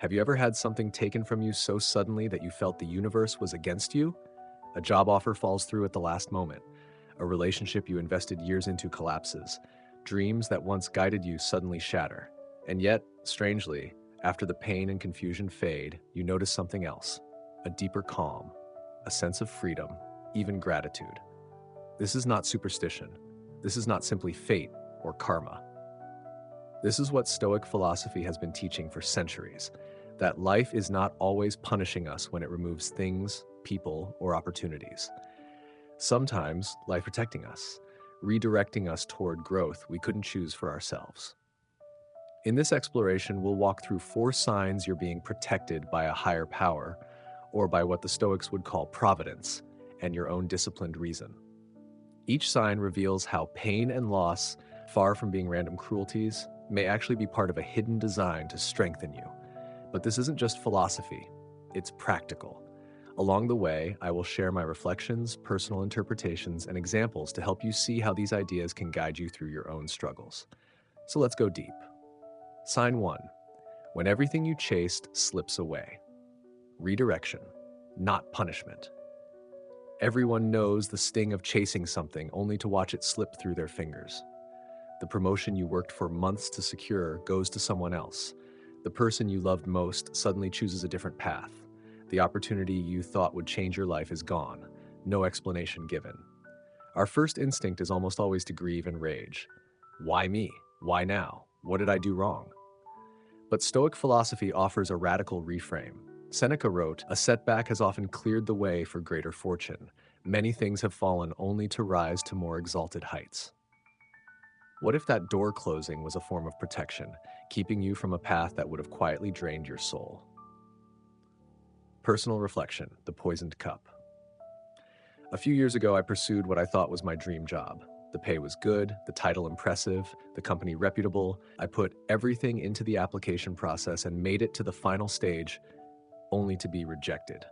Have you ever had something taken from you so suddenly that you felt the universe was against you? A job offer falls through at the last moment. A relationship you invested years into collapses. Dreams that once guided you suddenly shatter. And yet, strangely, after the pain and confusion fade, you notice something else. A deeper calm, a sense of freedom, even gratitude. This is not superstition. This is not simply fate or karma. This is what Stoic philosophy has been teaching for centuries, that life is not always punishing us when it removes things, people, or opportunities. Sometimes life protecting us, redirecting us toward growth we couldn't choose for ourselves. In this exploration, we'll walk through 4 signs you're being protected by a higher power, or by what the Stoics would call providence, and your own disciplined reason. Each sign reveals how pain and loss, far from being random cruelties, may actually be part of a hidden design to strengthen you. But this isn't just philosophy, it's practical. Along the way, I will share my reflections, personal interpretations, and examples to help you see how these ideas can guide you through your own struggles. So let's go deep. Sign 1. When everything you chased slips away. Redirection, not punishment. Everyone knows the sting of chasing something only to watch it slip through their fingers. The promotion you worked for months to secure goes to someone else. The person you loved most suddenly chooses a different path. The opportunity you thought would change your life is gone. No explanation given. Our first instinct is almost always to grieve and rage. Why me? Why now? What did I do wrong? But Stoic philosophy offers a radical reframe. Seneca wrote, "A setback has often cleared the way for greater fortune. Many things have fallen only to rise to more exalted heights." What if that door closing was a form of protection, keeping you from a path that would have quietly drained your soul? Personal reflection, the poisoned cup. A few years ago, I pursued what I thought was my dream job. The pay was good, the title impressive, the company reputable. I put everything into the application process and made it to the final stage, only to be rejected.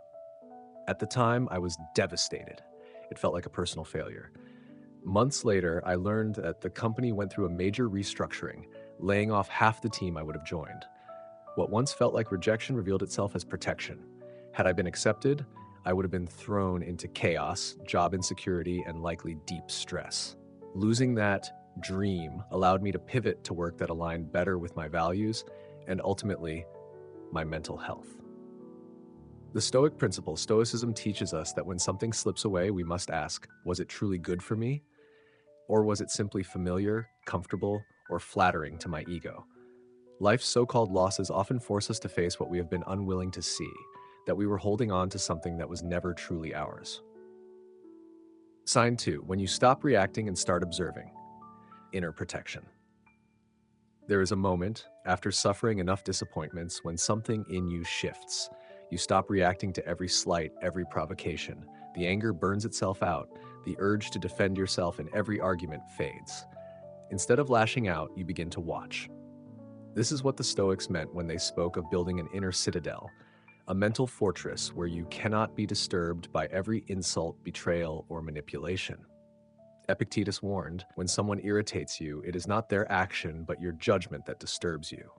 At the time, I was devastated. It felt like a personal failure. Months later, I learned that the company went through a major restructuring, laying off half the team I would have joined. What once felt like rejection revealed itself as protection. Had I been accepted, I would have been thrown into chaos, job insecurity, and likely deep stress. Losing that dream allowed me to pivot to work that aligned better with my values and ultimately my mental health. The Stoic principle, Stoicism, teaches us that when something slips away, we must ask, was it truly good for me? Or was it simply familiar, comfortable, or flattering to my ego? Life's so-called losses often force us to face what we have been unwilling to see, that we were holding on to something that was never truly ours. Sign 2. When you stop reacting and start observing. Inner protection. There is a moment, after suffering enough disappointments, when something in you shifts. You stop reacting to every slight, every provocation. The anger burns itself out. The urge to defend yourself in every argument fades. Instead of lashing out, you begin to watch. This is what the Stoics meant when they spoke of building an inner citadel, a mental fortress where you cannot be disturbed by every insult, betrayal, or manipulation. Epictetus warned, when someone irritates you, it is not their action but your judgment that disturbs you.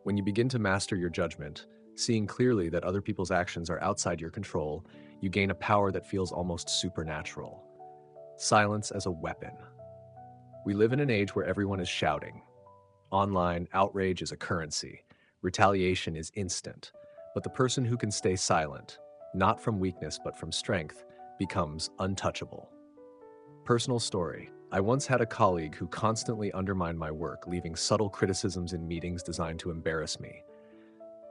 When you begin to master your judgment, seeing clearly that other people's actions are outside your control, you gain a power that feels almost supernatural. Silence as a weapon. We live in an age where everyone is shouting. Online, outrage is a currency. Retaliation is instant. But the person who can stay silent, not from weakness but from strength, becomes untouchable. Personal story. I once had a colleague who constantly undermined my work, leaving subtle criticisms in meetings designed to embarrass me.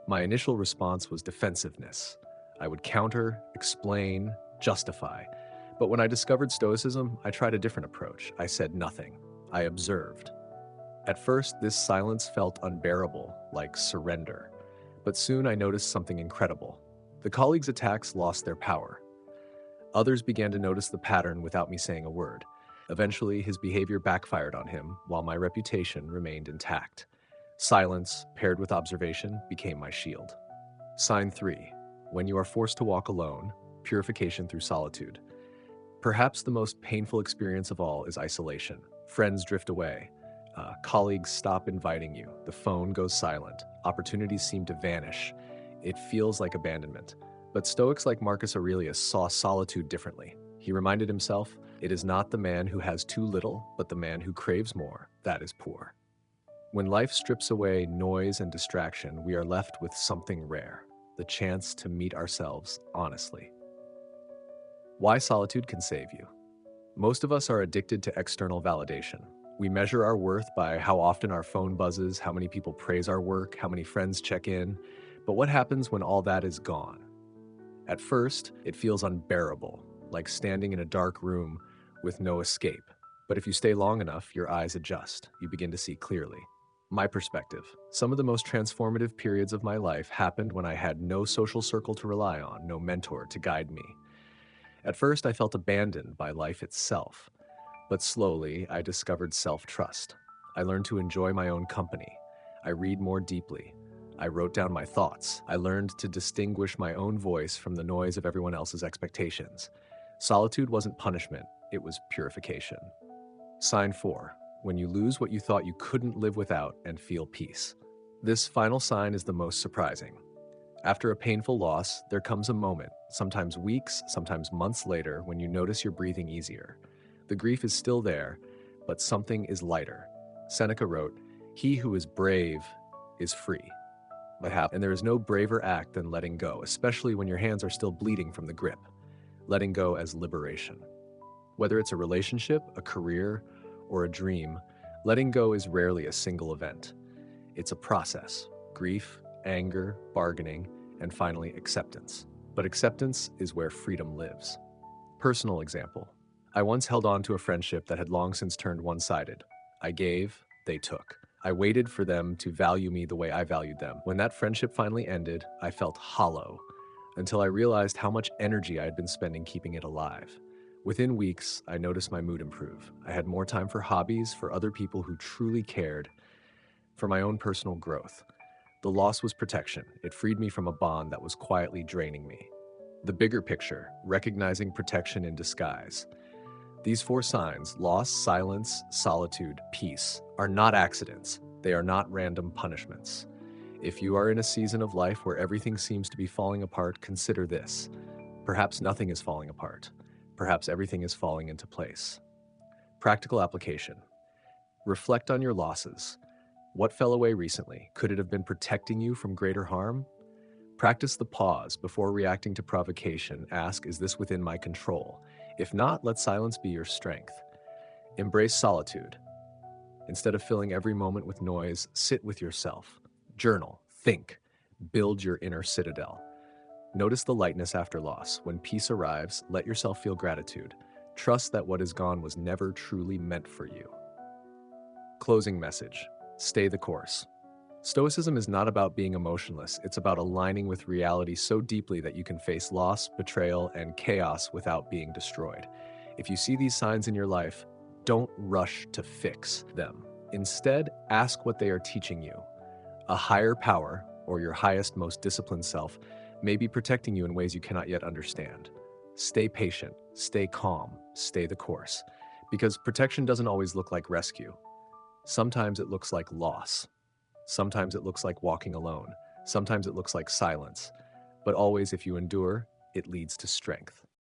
My initial response was defensiveness. I would counter, explain, justify. But when I discovered Stoicism, I tried a different approach. I said nothing. I observed. At first, this silence felt unbearable, like surrender. But soon I noticed something incredible. The colleague's attacks lost their power. Others began to notice the pattern without me saying a word. Eventually, his behavior backfired on him, while my reputation remained intact. Silence, paired with observation, became my shield. Sign 3. When you are forced to walk alone, purification through solitude. Perhaps the most painful experience of all is isolation. Friends drift away. Colleagues stop inviting you. The phone goes silent. Opportunities seem to vanish. It feels like abandonment. But Stoics like Marcus Aurelius saw solitude differently. He reminded himself, "It is not the man who has too little, but the man who craves more, that is poor." When life strips away noise and distraction, we are left with something rare, the chance to meet ourselves honestly. Why solitude can save you. Most of us are addicted to external validation. We measure our worth by how often our phone buzzes, how many people praise our work, how many friends check in. But what happens when all that is gone? At first, it feels unbearable, like standing in a dark room with no escape. But if you stay long enough, your eyes adjust. You begin to see clearly. My perspective. Some of the most transformative periods of my life happened when I had no social circle to rely on, no mentor to guide me. At first, I felt abandoned by life itself, but slowly I discovered self-trust. I learned to enjoy my own company. I read more deeply. I wrote down my thoughts. I learned to distinguish my own voice from the noise of everyone else's expectations. Solitude wasn't punishment, it was purification. Sign 4. When you lose what you thought you couldn't live without and feel peace. This final sign is the most surprising. After a painful loss, there comes a moment, sometimes weeks, sometimes months later, when you notice you're breathing easier. The grief is still there, but something is lighter. Seneca wrote, "He who is brave is free." And there is no braver act than letting go, especially when your hands are still bleeding from the grip. Letting go as liberation. Whether it's a relationship, a career, or a dream, letting go is rarely a single event. It's a process. Grief, anger, bargaining, and finally acceptance. But acceptance is where freedom lives. Personal example. I once held on to a friendship that had long since turned one-sided. I gave, they took. I waited for them to value me the way I valued them. When that friendship finally ended, I felt hollow, until I realized how much energy I had been spending keeping it alive. Within weeks, I noticed my mood improve. I had more time for hobbies, for other people who truly cared, for my own personal growth. The loss was protection. It freed me from a bond that was quietly draining me. The bigger picture, recognizing protection in disguise. These 4 signs, loss, silence, solitude, peace, are not accidents. They are not random punishments. If you are in a season of life where everything seems to be falling apart, consider this. Perhaps nothing is falling apart. Perhaps everything is falling into place. Practical application. Reflect on your losses. What fell away recently? Could it have been protecting you from greater harm? Practice the pause before reacting to provocation. Ask, is this within my control? If not, let silence be your strength. Embrace solitude. Instead of filling every moment with noise, sit with yourself. Journal, think, build your inner citadel. Notice the lightness after loss. When peace arrives, let yourself feel gratitude. Trust that what is gone was never truly meant for you. Closing message. Stay the course. Stoicism is not about being emotionless. It's about aligning with reality so deeply that you can face loss, betrayal, and chaos without being destroyed. If you see these signs in your life, don't rush to fix them. Instead, ask what they are teaching you. A higher power, or your highest, most disciplined self, may be protecting you in ways you cannot yet understand. Stay patient, stay calm, stay the course. Because protection doesn't always look like rescue. Sometimes it looks like loss. Sometimes it looks like walking alone. Sometimes it looks like silence. But always, if you endure, it leads to strength.